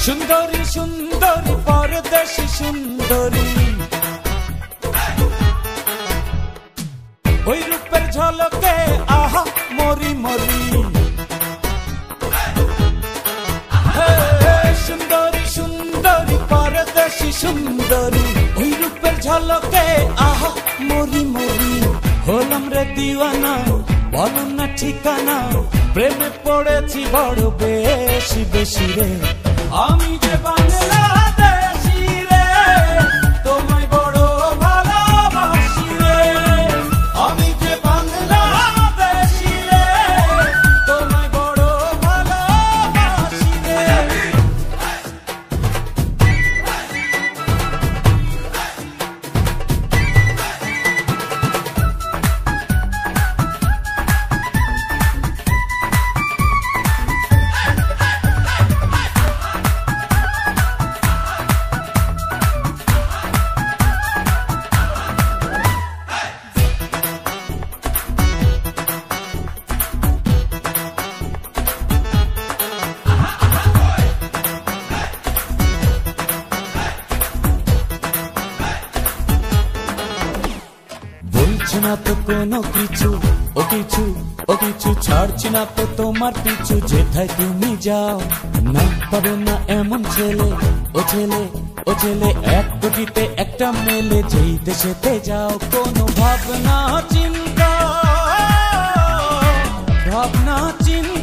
সুন্দরী সুন্দরী পরদেশী সুন্দরী, ওই রূপের ঝলকে আহা মরি মরি। সুন্দরী সুন্দরী পরদেশী সুন্দরী, ওই রূপের ঝলকে আহা মরি মরি। হলাম রে দিওয়ানা, বলো না ঠিকানা, প্রেমে পড়েছি বড় বেশি বেশি রে। আমি যে বাংলাদেশি রে, তোমায় বড় ভালোবাসি রে। আমি যে বাংলাদেশি রে, তোমায় বড় ভালোবাসি রে। বলছি না তো কোনো কিছু, ও কিছু ও কিছু ছাড়ছি না তো তোমার পিছু। যেথায় তুমি যাও না পাবে না এমন ছেলে, ও ছেলে ও ছেলে, এক কোটিতে একটা মেলে। যেই দেশেতে যাও কোনো ভাবনা চিন্তা, ভাবনা চিন্তা